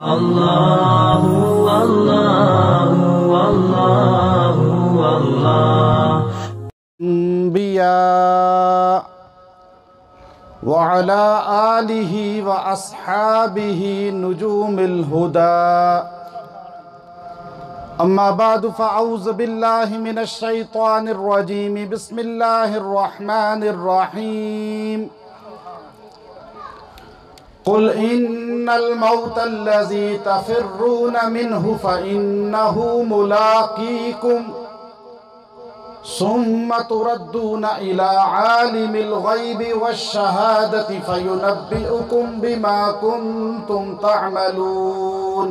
अल्लाहु अल्लाहु अल्लाहु अल्लाह बिया व अला आलिहि व अस्हाबिहि नुजूमिल हुदा अम्मा बादु फ़अऊज़ु बिल्लाहि मिनश शैतानिर रजीम बिस्मिल्लाहिर रहमानिर रहीम कुल इन्नल मौतल्लज़ी तफ़िर्रून मिन्हु फ़इन्नहु मुलाक़ीकुम सुम्मा तुरद्दून इला आलिमिल ग़ैबि वश्शहादति फ़युनब्बिउकुम बिमा कुन्तुम तअमलून।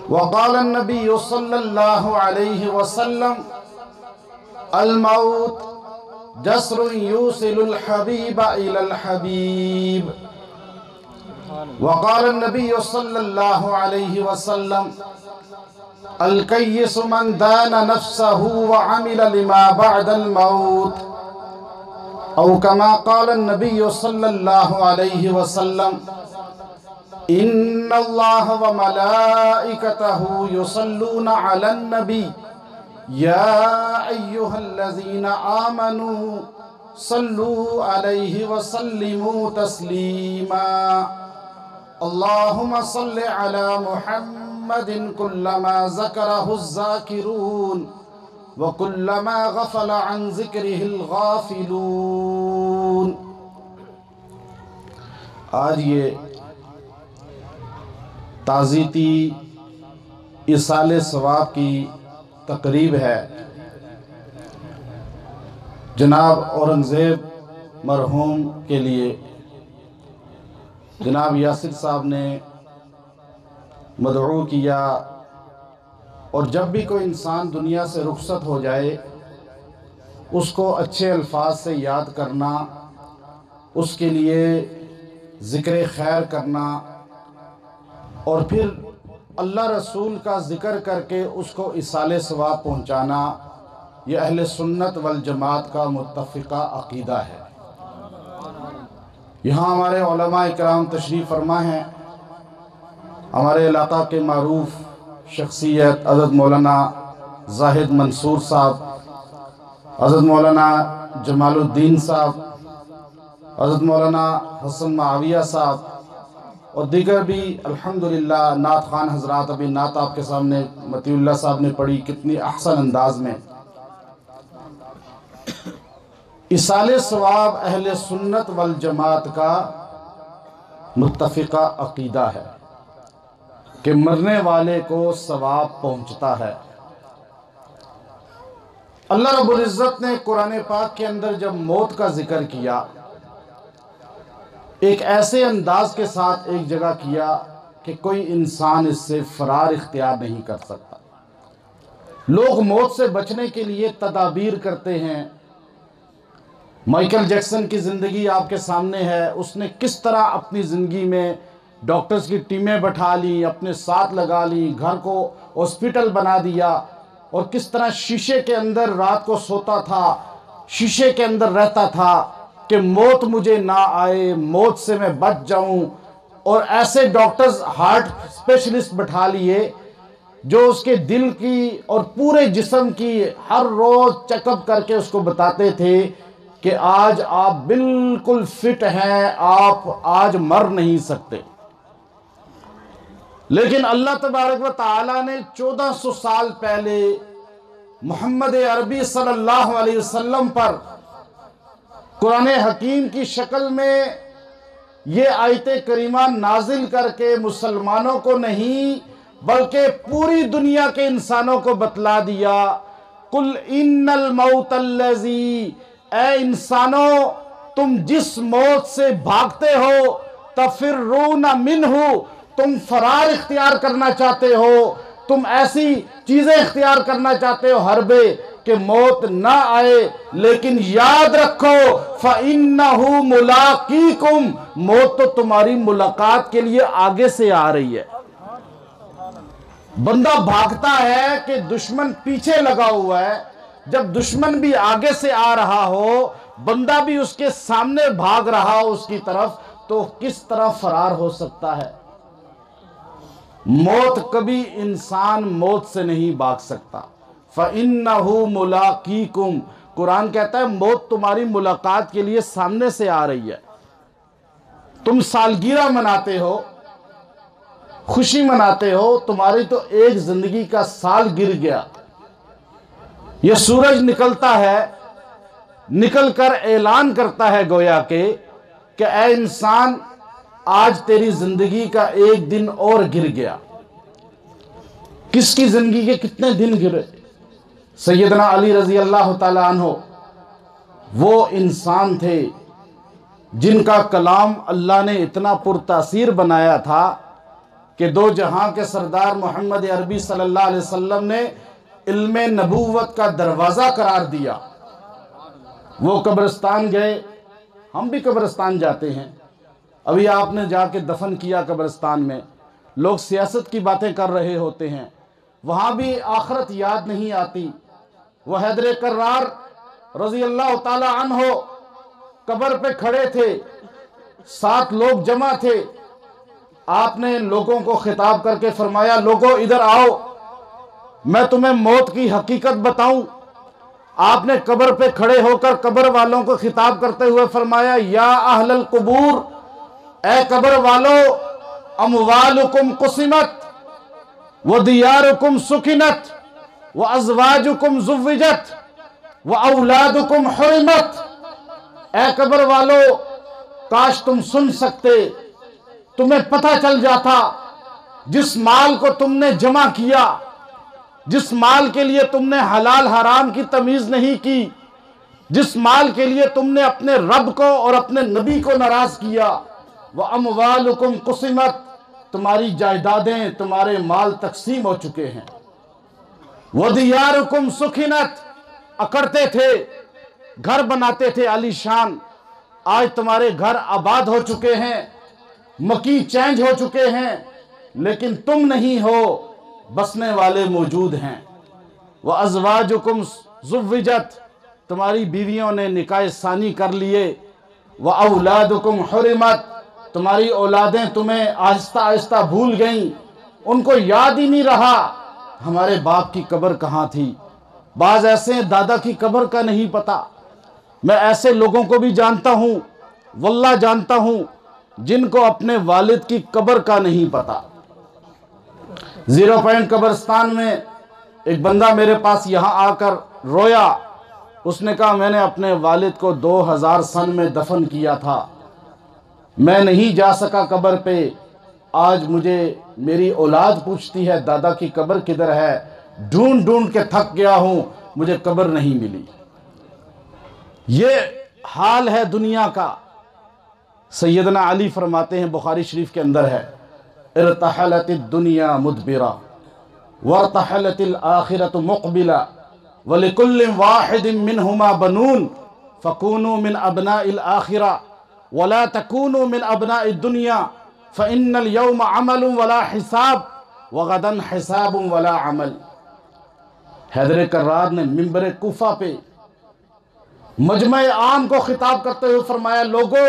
वक़ाल अन्नबिय्यु सल्लल्लाहु अलैहि वसल्लम अल मौत जस्रुन यूसिलुल हबीबा इलल हबीब। वक़ाल अन्नबिय्यु सल्लल्लाहु अलैहि वसल्लम अल कय्यिसु मन दाना नफ्सहु व अमिला लिमा बअदल मौत। औ कमा क़ाल अन्नबिय्यु सल्लल्लाहु अलैहि वसल्लम इन्नल्लाह व मलाइकतहु युसल्लूना अलन नबी या अय्युहल्लज़ीना आमनू सल्लू अलैहि व सल्लिमू तस्लीमा। अल्लाहुम्मा सल्लि अला मुहम्मदिन कुल्लमा ज़करहु ज़ाकिरून व कुल्लमा गफ़ला अन ज़िक्रिहिल गाफ़िलून। आज ये ताज़ीती इसाले सवाब की तकरीब है। जनाब औरंगज़ेब मरहूम के लिए जनाब यासिर साहब ने मदऊ किया, और जब भी कोई इंसान दुनिया से रुखसत हो जाए उसको अच्छे अल्फाज से याद करना, उसके लिए ज़िक्र खैर करना और फिर अल्लाह रसूल का ज़िक्र करके उसको इसाले सवाब पहुँचाना, यह अहले सुन्नत वल जमात का मुत्तफ़िक़ा अक़ीदा है। यहाँ हमारे उलमा इकराम तशरीफ़ फरमा हैं। हमारे इलाक़ा के मारूफ़ शख्सियत हज़रत मौलाना ज़ाहिद मंसूर साहब, हज़रत मौलाना जमालुद्दीन साहब, हज़रत मौलाना हसन माविया साहब और दीगर भी अल्हम्दुलिल्लाह नात खान हज़रात, अभी नात आपके सामने मतीउल्लाह साहब ने पढ़ी, कितनी अहसन अंदाज में। इसाले सवाब अहले सुन्नत वल जमात का मुत्तफ़िक़ा अक़ीदा है कि मरने वाले को सवाब पहुँचता है। अल्लाह रब्बुल इज़्ज़त ने कुरान पाक के अंदर जब मौत का जिक्र किया, एक ऐसे अंदाज के साथ एक जगह किया कि कोई इंसान इससे फरार इख्तियार नहीं कर सकता। लोग मौत से बचने के लिए तदाबीर करते हैं। माइकल जैक्सन की ज़िंदगी आपके सामने है। उसने किस तरह अपनी ज़िंदगी में डॉक्टर्स की टीमें बैठा ली, अपने साथ लगा ली, घर को हॉस्पिटल बना दिया, और किस तरह शीशे के अंदर रात को सोता था, शीशे के अंदर रहता था कि मौत मुझे ना आए, मौत से मैं बच जाऊं। और ऐसे डॉक्टर्स, हार्ट स्पेशलिस्ट बैठा लिए जो उसके दिल की और पूरे जिस्म की हर रोज़ चेकअप करके उसको बताते थे कि आज आप बिल्कुल फिट हैं, आप आज मर नहीं सकते। लेकिन अल्लाह तबारक व तआला ने 1400 साल पहले मोहम्मद अरबी सल्लल्लाहु अलैहि वसल्लम पर कुरान हकीम की शक्ल में ये आयत करीमा नाजिल करके मुसलमानों को नहीं बल्कि पूरी दुनिया के इंसानों को बतला दिया, कुल इन्नल मौतल्लज़ी, ऐ इंसानों तुम जिस मौत से भागते हो, तफ़िर्रून मिन्हु, तुम फरार इख्तियार करना चाहते हो, तुम ऐसी चीज़ें इख्तियार करना चाहते हो हरबे कि मौत ना आए, लेकिन याद रखो फ़इन्नहु मुलाक़ीकुम, मौत तो तुम्हारी मुलाकात के लिए आगे से आ रही है। बंदा भागता है कि दुश्मन पीछे लगा हुआ है, जब दुश्मन भी आगे से आ रहा हो, बंदा भी उसके सामने भाग रहा हो उसकी तरफ, तो किस तरह फरार हो सकता है। मौत कभी इंसान मौत से नहीं भाग सकता। फ़इन्नहु मुलाक़ीकुम, कुरान कहता है मौत तुम्हारी मुलाकात के लिए सामने से आ रही है। तुम सालगिरह मनाते हो, खुशी मनाते हो, तुम्हारी तो एक जिंदगी का साल गिर गया। ये सूरज निकलता है, निकलकर ऐलान करता है गोया कि ऐ इंसान, आज तेरी जिंदगी का एक दिन और गिर गया। किसकी जिंदगी के कितने दिन गिरे? सैयदना अली रजी अल्लाह ताला अन्हो वो इंसान थे जिनका कलाम अल्लाह ने इतना पुरतासीर बनाया था कि दो जहां के सरदार मोहम्मद अरबी सल्लल्लाहु अलैहि वसल्लम ने इल्मे नबूवत का दरवाज़ा करार दिया। वो कब्रिस्तान गए, हम भी कब्रिस्तान जाते हैं। अभी आपने जाके दफन किया कब्रिस्तान में, लोग सियासत की बातें कर रहे होते हैं, वहाँ भी आखिरत याद नहीं आती। वह हैदर कर्रार रजी अल्लाह ताला अन्हो कब्र पे खड़े थे, 7 लोग जमा थे। आपने लोगों को खिताब करके फरमाया, लोगों इधर आओ, मैं तुम्हें मौत की हकीकत बताऊं। आपने कब्र पे खड़े होकर कब्र वालों को खिताब करते हुए फरमाया, या अहलल कुबूर, ए कब्र वालो, अमवालुकुम कुसिमत व दियारुकुम सुकिनत व अज़वाजुकुम ज़ुव्विजत व औलादुकुम हुरिमत। ए कब्र वालो, काश तुम सुन सकते, तुम्हें पता चल जाता जिस माल को तुमने जमा किया, जिस माल के लिए तुमने हलाल हराम की तमीज नहीं की, जिस माल के लिए तुमने अपने रब को और अपने नबी को नाराज किया, वह अमवालुकुम कुसिमत, तुम्हारी जायदादें, तुम्हारे माल तकसीम हो चुके हैं। वह दियारुकुम सुखिनत, अकड़ते थे, घर बनाते थे आलीशान, आज तुम्हारे घर आबाद हो चुके हैं, मकी चेंज हो चुके हैं, लेकिन तुम नहीं हो, बसने वाले मौजूद हैं। वह अज़वाजुकुम ज़ुव्विजत, तुम्हारी बीवियों ने निकाह सानी कर लिए। वह औलादुकुम हुरिमत, तुम्हारी औलादें तुम्हें आहिस्ता आहिस्ता भूल गईं, उनको याद ही नहीं रहा हमारे बाप की कब्र कहाँ थी। बाज ऐसे हैं दादा की कब्र का नहीं पता। मैं ऐसे लोगों को भी जानता हूँ, वल्लाह जानता हूँ, जिनको अपने वालिद की कब्र का नहीं पता। 0 पॉइंट कब्रिस्तान में एक बंदा मेरे पास यहाँ आकर रोया। उसने कहा, मैंने अपने वालिद को 2000 सन में दफन किया था, मैं नहीं जा सका कब्र पे। आज मुझे मेरी औलाद पूछती है, दादा की कब्र किधर है? ढूंढ ढूंढ के थक गया हूँ, मुझे कब्र नहीं मिली। ये हाल है दुनिया का। सैयदना अली फरमाते हैं, बुखारी शरीफ के अंदर है, इरतहलतिद दुनिया मुदबिरा वरतहलतिल आखिरतु मुक़बिला वलिकुल्लिन वाहिदिन मिनहुमा बनून फकूनू मिन अबनाइल आखिरा वला तकूनू मिन अबनाइद दुनिया फ़इन्नल यौमा अमलुन वला हिसाब वगदन हिसाबुन वला अमल। हैदर कर्रार ने मिंबर कूफा पे मजमे आम को खिताब करते हुए फरमाया, लोगों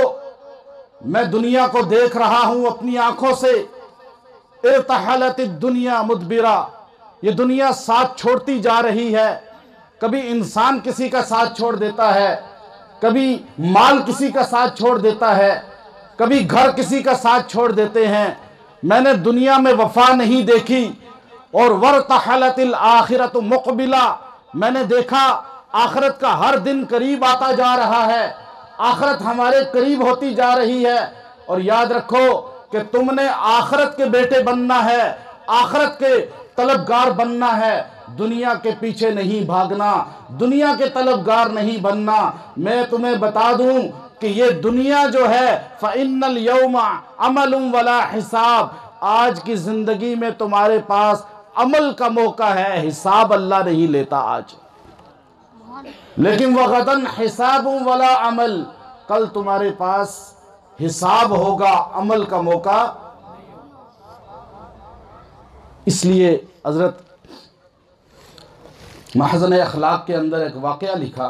मैं दुनिया को देख रहा हूं अपनी आंखों से, इरतहलतिद दुनिया मुदबिरा, ये दुनिया साथ छोड़ती जा रही है। कभी इंसान किसी का साथ छोड़ देता है, कभी माल किसी का साथ छोड़ देता है, कभी घर किसी का साथ छोड़ देते हैं। मैंने दुनिया में वफा नहीं देखी। और वरतहलतिल आखिरतु मुक़बिला, मैंने देखा आखिरत का हर दिन करीब आता जा रहा है, आखिरत हमारे करीब होती जा रही है। और याद रखो कि तुमने आखिरत के बेटे बनना है, आखिरत के तलबगार बनना है, दुनिया के पीछे नहीं भागना, दुनिया के तलबगार नहीं बनना। मैं तुम्हें बता दूं कि ये दुनिया जो है, फ़इन्नल यौमा अमलुन वला हिसाब, आज की जिंदगी में तुम्हारे पास अमल का मौका है, हिसाब अल्लाह नहीं लेता आज। लेकिन वगदन हिसाबुन वला अमल, कल तुम्हारे पास हिसाब होगा, अमल का मौका। इसलिए हजरत महज़न अखलाक के अंदर एक वाक़या लिखा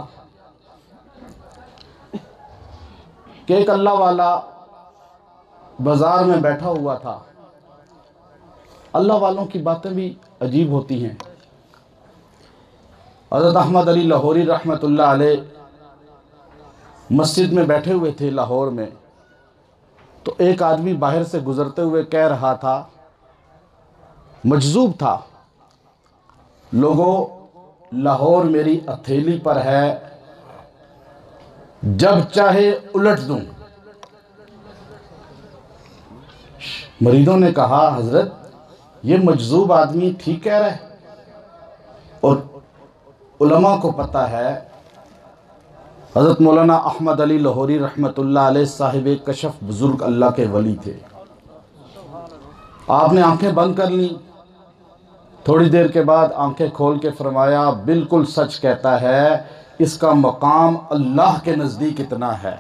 कि एक अल्लाह वाला बाजार में बैठा हुआ था। अल्लाह वालों की बातें भी अजीब होती हैं। हज़रत अहमद अली लाहौरी रहमतुल्लाह अलैह मस्जिद में बैठे हुए थे लाहौर में, तो एक आदमी बाहर से गुजरते हुए कह रहा था, मजजूब था, लोगों लाहौर मेरी हथेली पर है, जब चाहे उलट दूं। मरीदों ने कहा, हजरत ये मजजूब आदमी ठीक कह रहा है, और उलमा को पता है हज़रत मौलाना अहमद अली लाहौरी रहमतुल्लाह अलैह साहिब कशफ बुजुर्ग अल्लाह के वली थे। आपने आंखें बंद कर ली, थोड़ी देर के बाद आंखें खोल के फरमाया, बिल्कुल सच कहता है, इसका मकाम अल्लाह के नज़दीक इतना है।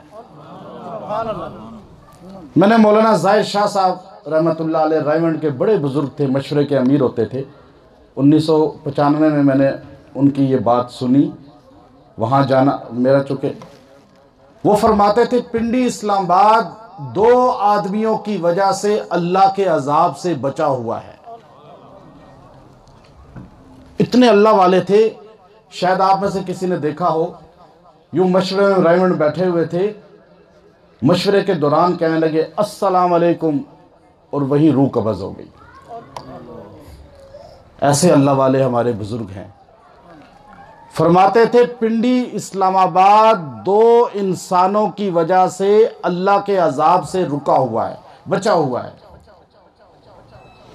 मैंने मौलाना ज़ाहिर शाह साहब रहमतुल्लाह अलैह रायमंड के बड़े बुजुर्ग थे, मशवरे के अमीर होते थे। 1995 में मैंने उनकी ये बात सुनी, वहाँ जाना मेरा, चूँकि वो फरमाते थे पिंडी इस्लामाबाद 2 आदमियों की वजह से अल्लाह के अजाब से बचा हुआ है। इतने अल्लाह वाले थे, शायद आप में से किसी ने देखा हो, यूं मशवरे में रायमंड बैठे हुए थे, मशवरे के दौरान कहने लगे अस्सलाम वालेकुम, और वहीं रूह कब्ज़ हो गई। ऐसे अल्लाह वाले हमारे बुजुर्ग हैं। फरमाते थे पिंडी इस्लामाबाद 2 इंसानों की वजह से अल्लाह के अजाब से रुका हुआ है, बचा हुआ है।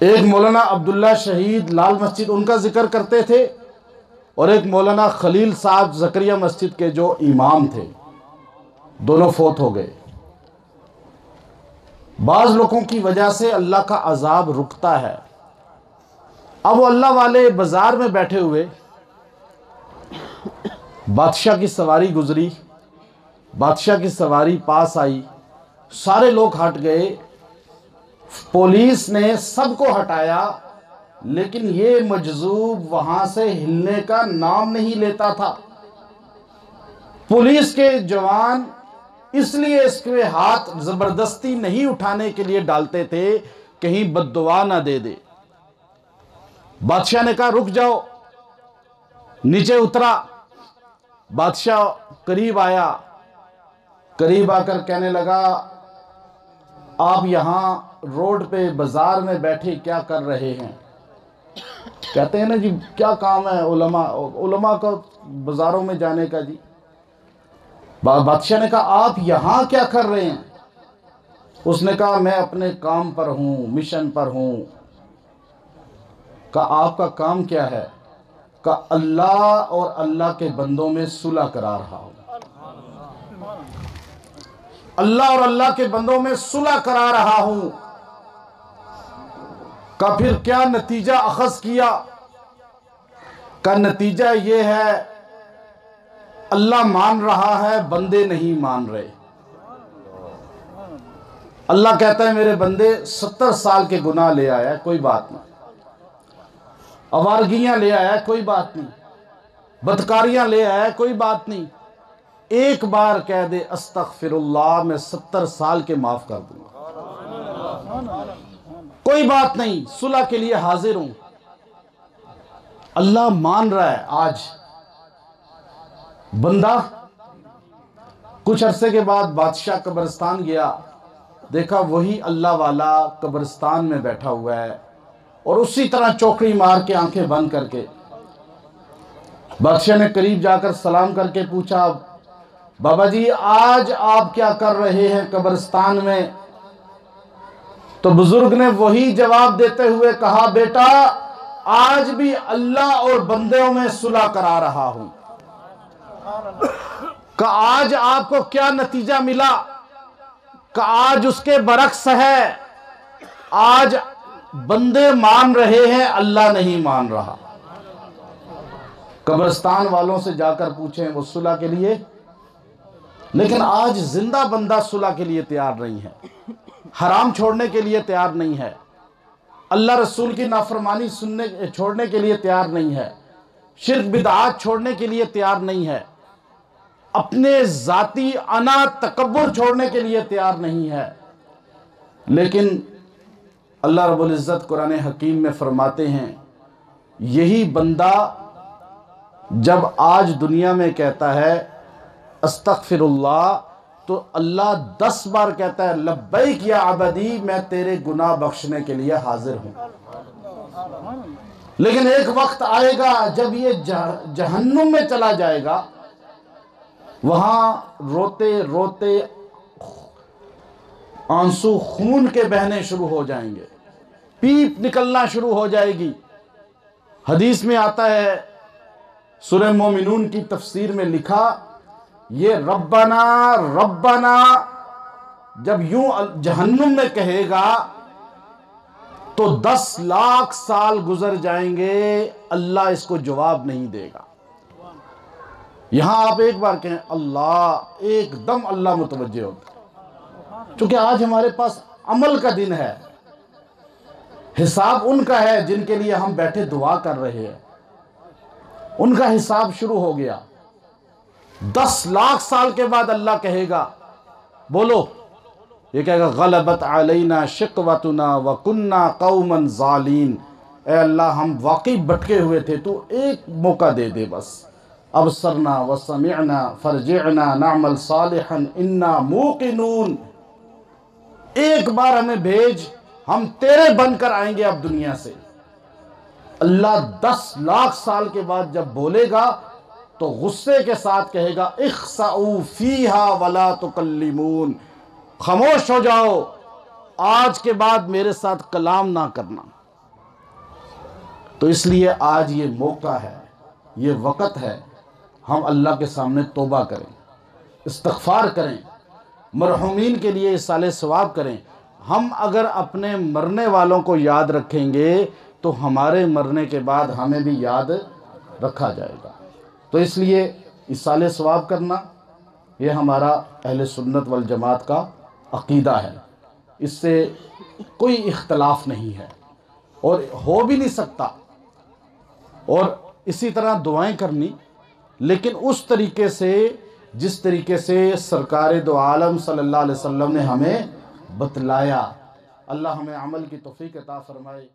एक मौलाना अब्दुल्ला शहीद लाल मस्जिद उनका जिक्र करते थे, और एक मौलाना खलील साहब जकरिया मस्जिद के जो इमाम थे, दोनों फौत हो गए। बाज़ लोगों की वजह से अल्लाह का अजाब रुकता है। अब वो अल्लाह वाले बाजार में बैठे हुए, बादशाह की सवारी गुजरी, बादशाह की सवारी पास आई, सारे लोग हट गए, पुलिस ने सबको हटाया, लेकिन ये मजजूब वहां से हिलने का नाम नहीं लेता था। पुलिस के जवान इसलिए इसके हाथ जबरदस्ती नहीं उठाने के लिए डालते थे, कहीं बद्दुआ ना दे दे। बादशाह ने कहा रुक जाओ, नीचे उतरा। बादशाह करीब आया, करीब आकर कहने लगा, आप यहाँ रोड पे बाजार में बैठे क्या कर रहे हैं? कहते हैं ना जी, क्या काम है उलमा का बाजारों में जाने का जी। बादशाह ने कहा आप यहाँ क्या कर रहे हैं? उसने कहा मैं अपने काम पर हूँ, मिशन पर हूँ। कहा आपका काम क्या है? कहा अल्लाह और अल्लाह के बंदों में सुलह करा रहा हूँ। अल्लाह और अल्लाह के बंदों में सुलह करा रहा हूं। का फिर क्या नतीजा अखज़ किया? का नतीजा ये है, अल्लाह मान रहा है, बंदे नहीं मान रहे। अल्लाह कहता है मेरे बंदे 70 साल के गुनाह ले आया, कोई बात नहीं। आवारगियां ले आया, कोई बात नहीं। बदकारियां ले आया, कोई बात नहीं। एक बार कह दे अस्तगफिरुल्लाह, मैं 70 साल के माफ कर दूंगा, कोई बात नहीं, सुलह के लिए हाजिर हूं। अल्लाह मान रहा है। आज बंदा कुछ अरसे के बाद बादशाह कब्रिस्तान गया, देखा वही अल्लाह वाला कब्रिस्तान में बैठा हुआ है और उसी तरह चौकड़ी मार के आंखें बंद करके। बादशाह ने करीब जाकर सलाम करके पूछा, बाबा जी आज आप क्या कर रहे हैं कब्रिस्तान में? तो बुजुर्ग ने वही जवाब देते हुए कहा, बेटा आज भी अल्लाह और बंदों में सुलह करा रहा हूं। का आज आपको क्या नतीजा मिला? का आज उसके बरक्स है। आज बंदे मान रहे हैं, अल्लाह नहीं मान रहा। कब्रिस्तान वालों से जाकर पूछें वो सुलह के लिए, लेकिन आज जिंदा बंदा सुलह के लिए तैयार नहीं है, हराम छोड़ने के लिए तैयार नहीं है, अल्लाह रसूल की नाफरमानी छोड़ने के लिए तैयार नहीं है, शिर्क बिदआत छोड़ने के लिए तैयार नहीं है, अपने जाती अना तकब्बुर छोड़ने के लिए तैयार नहीं है। लेकिन अल्लाह रब्बुल इज़्ज़त कुरान हकीम में फरमाते हैं, यही बंदा जब आज दुनिया में कहता है अस्तगफिरुल्लाह, तो अल्लाह 10 बार कहता है लब्बैक या अबदी, मैं तेरे गुनाह बख्शने के लिए हाजिर हूँ। लेकिन एक वक्त आएगा जब ये जहन्नुम में चला जाएगा, वहां रोते रोते आंसू खून के बहने शुरू हो जाएंगे, पीप निकलना शुरू हो जाएगी। हदीस में आता है, सूरह मोमिनून की तफसीर में लिखा, ये रब्बना रब्बना जब यूं जहन्नुम में कहेगा तो 10 लाख साल गुजर जाएंगे, अल्लाह इसको जवाब नहीं देगा। यहां आप एक बार कहें अल्लाह, एकदम अल्लाह मुतवज्जे होता है। क्योंकि आज हमारे पास अमल का दिन है, हिसाब उनका है जिनके लिए हम बैठे दुआ कर रहे हैं, उनका हिसाब शुरू हो गया। 10 लाख साल के बाद अल्लाह कहेगा, बोलो, ये कहेगा गलबत अलैना शिकवतुना व कुन्ना कौमन ज़ालीन। ए अल्लाह, हम वाकई भटके हुए थे, तू एक मौका दे दे बस। अबसरना व समिअना फरजिअना नअमल सालिहन इन्ना मूक़िनून। एक बार हमें भेज, हम तेरे बनकर आएंगे अब दुनिया से। अल्लाह 10 लाख साल के बाद जब बोलेगा तो गुस्से के साथ कहेगा इख्सऊ फीहा वला तुकल्लिमून, खामोश हो जाओ, आज के बाद मेरे साथ कलाम ना करना। तो इसलिए आज ये मौका है, ये वक़्त है, हम अल्लाह के सामने तौबा करें, इस्तिग़फ़ार करें, मरहूमीन के लिए इसाले सवाब करें। हम अगर अपने मरने वालों को याद रखेंगे तो हमारे मरने के बाद हमें भी याद रखा जाएगा। तो इसलिए इसाले सवाब करना ये हमारा अहले सुन्नत वल जमात का अक़ीदा है, इससे कोई इख्तलाफ नहीं है और हो भी नहीं सकता। और इसी तरह दुआएं करनी, लेकिन उस तरीके से जिस तरीके से सरकार दो आलम सल्लल्लाहु अलैहि वसल्लम ने हमें बतलाया। अल्लाह हमें अमल की तौफीक अता फरमाए।